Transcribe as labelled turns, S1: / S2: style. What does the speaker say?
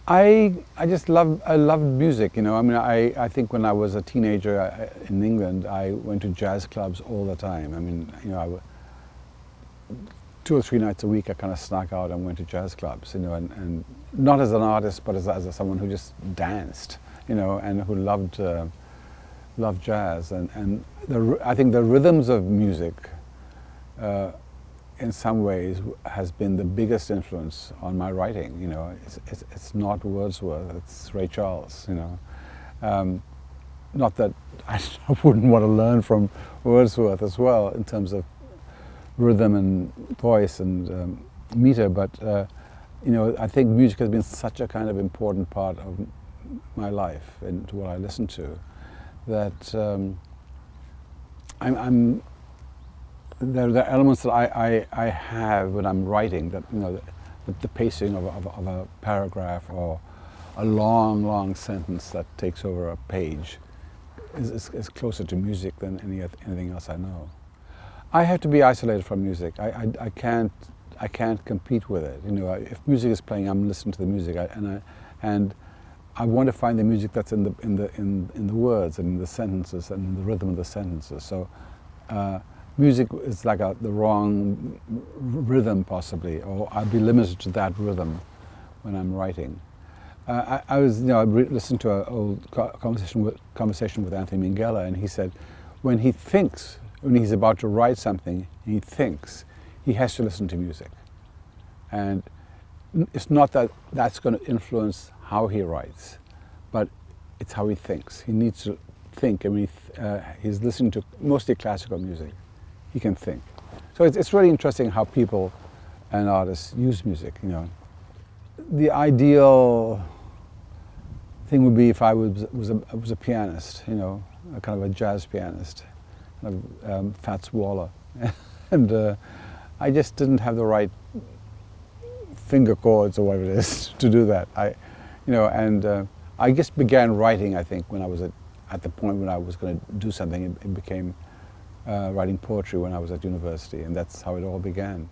S1: I just I loved music, you know. I mean, I think when I was a teenager in England, I went to jazz clubs all the time. I mean, you know, 2 or 3 nights a week I kind of snuck out and went to jazz clubs, you know, and not as an artist, but as someone who just danced, you know, and who loved jazz. And I think the rhythms of music, in some ways, has been the biggest influence on my writing. You know, it's not Wordsworth, it's Ray Charles. You know, not that I wouldn't want to learn from Wordsworth as well in terms of rhythm and voice and meter, but you know, I think music has been such a kind of important part of my life and to what I listen to, that there are elements that I have when I'm writing, that, you know, the pacing of a paragraph or a long sentence that takes over a page is closer to music than anything else I know. I have to be isolated from music. I can't compete with it. You know, if music is playing, I'm listening to the music, and I want to find the music that's in the words and in the sentences and in the rhythm of the sentences. So music is like the wrong rhythm, possibly, or I'll be limited to that rhythm when I'm writing. I was, you know, I listened to an old conversation with Anthony Minghella, and he said, when he's about to write something, he thinks, he has to listen to music. And it's not that that's going to influence how he writes, but it's how he thinks. He needs to think. I mean, he's listening to mostly classical music. He can think. So it's really interesting how people and artists use music, you know. The ideal thing would be if I was a pianist, you know, a kind of a jazz pianist, kind of Fats Waller. And I just didn't have the right finger chords or whatever it is to do that. I just began writing, I think, when I was at the point when I was going to do something. It became writing poetry when I was at university, and that's how it all began.